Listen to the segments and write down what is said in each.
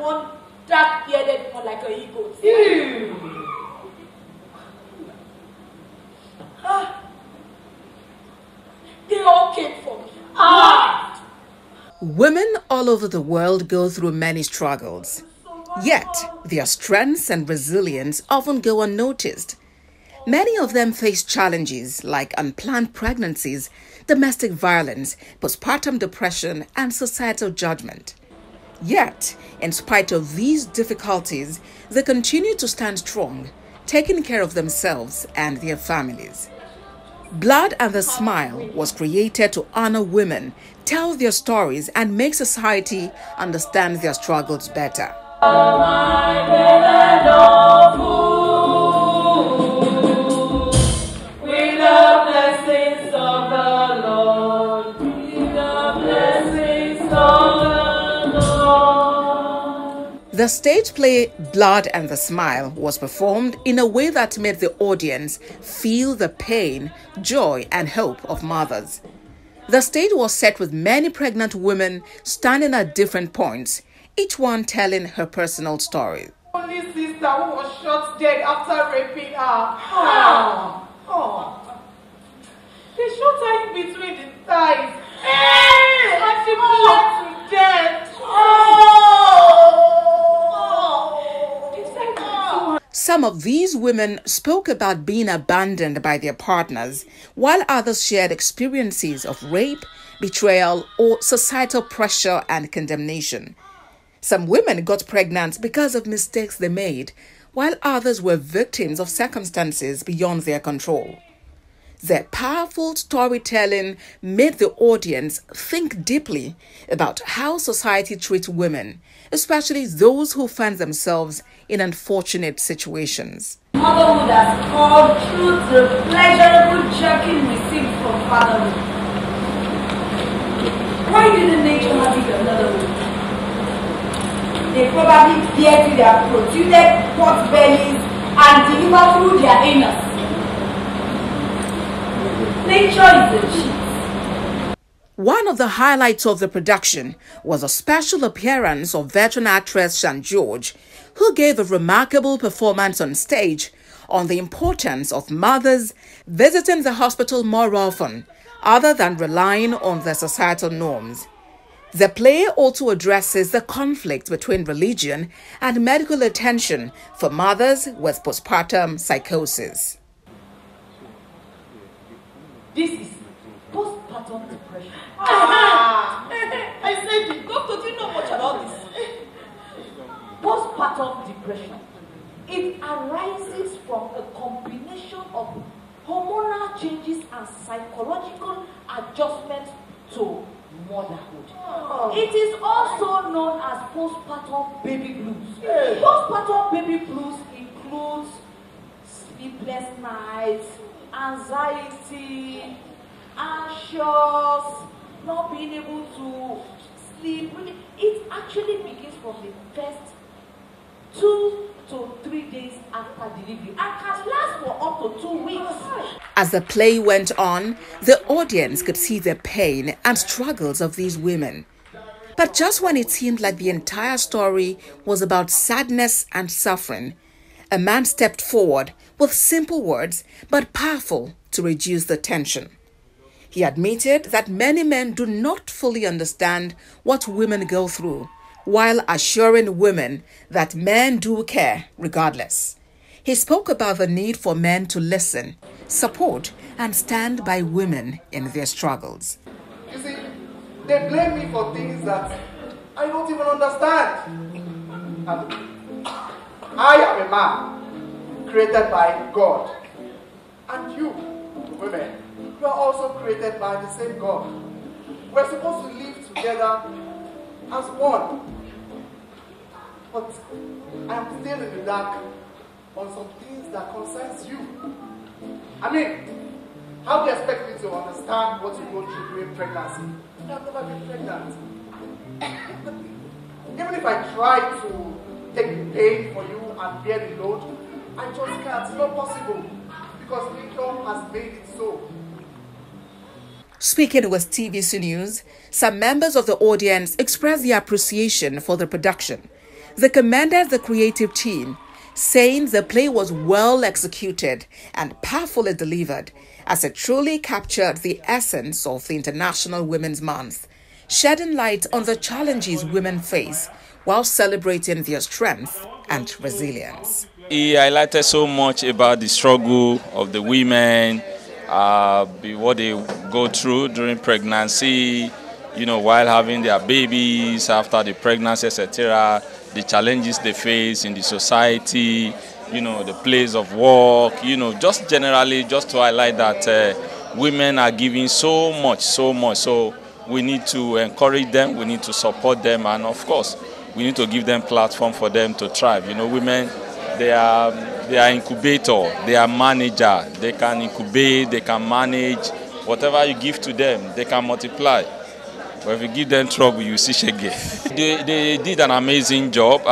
one dark-bearded one like a eagle. They all came for me. Women all over the world go through many struggles. Yet, their strengths and resilience often go unnoticed. Many of them face challenges like unplanned pregnancies, domestic violence, postpartum depression, and societal judgment. Yet, in spite of these difficulties, they continue to stand strong, taking care of themselves and their families. Blood and the Smile was created to honor women, tell their stories, and make society understand their struggles better. The stage play Blood and the Smile was performed in a way that made the audience feel the pain, joy, and hope of mothers. The stage was set with many pregnant women standing at different points, each one telling her personal story. Only sister who was shot dead after raping her. They shot her in between the thighs. And she bled to death. Some of these women spoke about being abandoned by their partners, while others shared experiences of rape, betrayal, or societal pressure and condemnation. Some women got pregnant because of mistakes they made, while others were victims of circumstances beyond their control. Their powerful storytelling made the audience think deeply about how society treats women, especially those who find themselves in unfortunate situations. Motherhood has called through the pleasurable jerking received from fatherhood. Why didn't nature have it another way? They probably bear to their protruded pot bellies and deliver through their anus. Nature is a cheat. One of the highlights of the production was a special appearance of veteran actress Shan George, who gave a remarkable performance on stage on the importance of mothers visiting the hospital more often, other than relying on their societal norms. The play also addresses the conflict between religion and medical attention for mothers with postpartum psychosis. This is postpartum depression. I said it. Doctor, do you know much about this? Postpartum depression. It arises from a combination of hormonal changes and psychological adjustment to motherhood. It is also known as postpartum baby blues. Postpartum baby blues includes sleepless nights, anxiety, anxious, not being able to sleep. It actually begins from the first 2 to 3 days after delivery and can last for up to 2 weeks. As the play went on, the audience could see the pain and struggles of these women. But just when it seemed like the entire story was about sadness and suffering, a man stepped forward with simple words but powerful to reduce the tension. He admitted that many men do not fully understand what women go through, while assuring women that men do care regardless. He spoke about the need for men to listen, support, and stand by women in their struggles. You see, they blame me for things that I don't even understand. And I am a man created by God. And you, women, you are also created by the same God. We're supposed to live together as one. But I am still in the dark on some things that concerns you. I mean, how do you expect me to understand what you go through during pregnancy? I've never been pregnant. Even if I try to take the pain for you and bear the load, I just can't. It's not possible because nature has made it so. Speaking with TVC News, some members of the audience expressed their appreciation for the production. They commended the creative team, saying the play was well executed and powerfully delivered, as it truly captured the essence of the International Women's Month, shedding light on the challenges women face while celebrating their strength and resilience. He highlighted so much about the struggle of the women, what they go through during pregnancy, while having their babies, after the pregnancy, etc., the challenges they face in the society, the place of work, just generally, just to highlight that women are giving so much. So we need to encourage them, we need to support them, and of course, we need to give them platform for them to thrive. Women, they are incubator, they are manager, they can incubate, they can manage. Whatever you give to them, they can multiply. But if you give them trouble, you see shege. They did an amazing job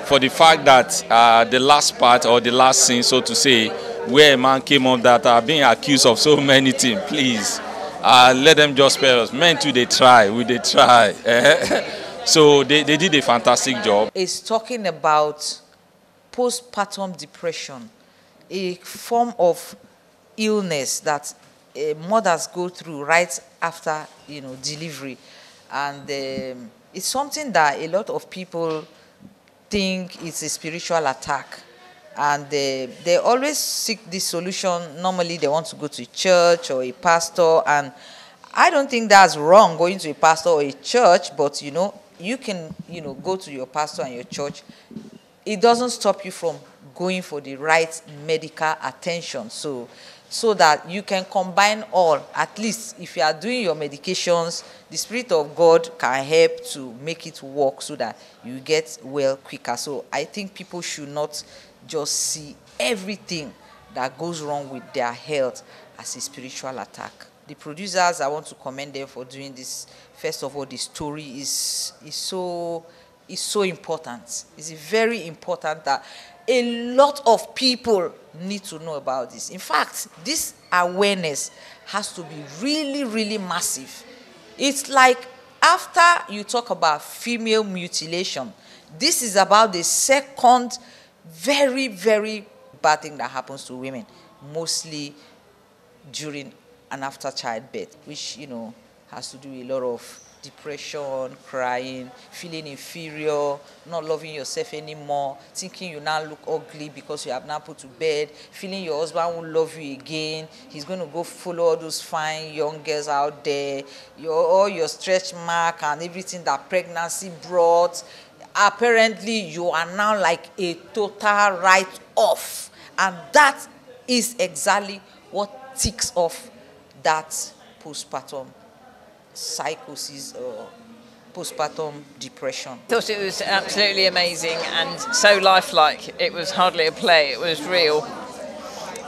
for the fact that the last part, or the last scene, so to say, where a man came up that are being accused of so many things, please, let them just spare us. Men too, they try. So they did a fantastic job. It's talking about postpartum depression, a form of illness that mothers go through right after delivery, and it's something that a lot of people think it's a spiritual attack, and they always seek this solution. Normally they want to go to a church or a pastor, and I don't think that's wrong, going to a pastor or a church, but you can go to your pastor and your church. It doesn't stop you from going for the right medical attention, so that you can combine all. At least if you are doing your medications, the Spirit of God can help to make it work so that you get well quicker. So I think people should not just see everything that goes wrong with their health as a spiritual attack. The producers, I want to commend them for doing this. First of all, the story is so important. It's very important that a lot of people need to know about this. In fact, this awareness has to be really, really massive. It's like after you talk about female mutilation, this is about the second very, very bad thing that happens to women, mostly during and after childbirth, which, has to do with a lot of depression, crying, feeling inferior, not loving yourself anymore, thinking you now look ugly because you have now put to bed, feeling your husband won't love you again, he's going to go follow all those fine young girls out there, all your stretch mark and everything that pregnancy brought. Apparently, you are now like a total write-off. And that is exactly what ticks off that postpartum psychosis or postpartum depression. I thought it was absolutely amazing and so lifelike. It was hardly a play, it was real,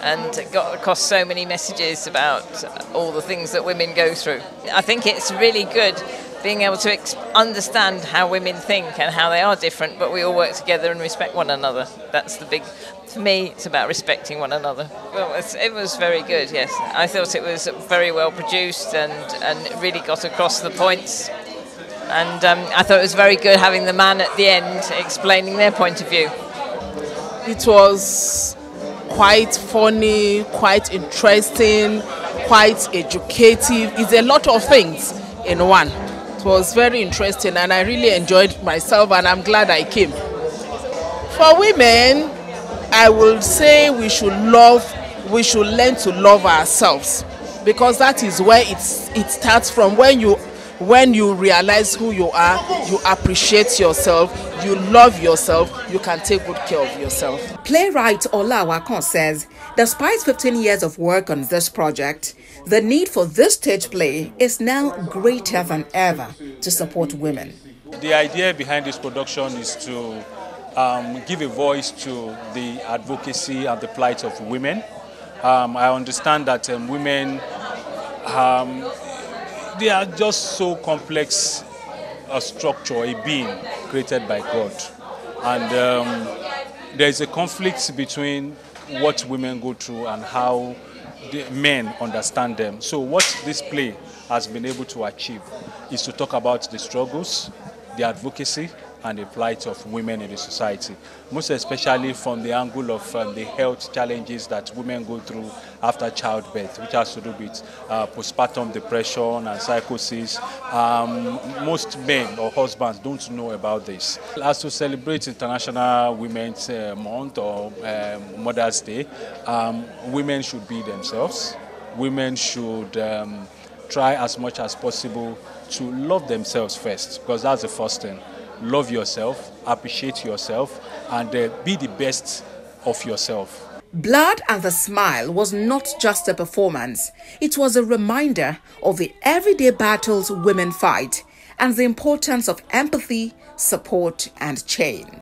and it got across so many messages about all the things that women go through. I think it's really good being able to understand how women think and how they are different, but we all work together and respect one another. That's the big, for me, it's about respecting one another. Well, it was very good, yes. I thought it was very well produced and really got across the points. And I thought it was very good having the man at the end explaining their point of view. It was quite funny, quite interesting, quite educative. It's a lot of things in one. It was very interesting and I really enjoyed myself and I'm glad I came. For women, I will say we should learn to love ourselves, because that is where it starts from. When you realize who you are, you appreciate yourself, you love yourself, you can take good care of yourself. Playwright Ola Wakon says, despite 15 years of work on this project, the need for this stage play is now greater than ever to support women. The idea behind this production is to give a voice to the advocacy and the plight of women. I understand that women, they are just so complex a structure, a being created by God. And there is a conflict between what women go through and how the men understand them. So what this play has been able to achieve is to talk about the struggles, the advocacy, and the plight of women in the society, most especially from the angle of the health challenges that women go through after childbirth, which has to do with postpartum depression and psychosis. Most men or husbands don't know about this. As to celebrate International Women's Month or Mother's Day, women should be themselves. Women should try as much as possible to love themselves first, because that's the first thing. Love yourself, appreciate yourself, and be the best of yourself. Blood and the Smile was not just a performance. It was a reminder of the everyday battles women fight and the importance of empathy, support, and change.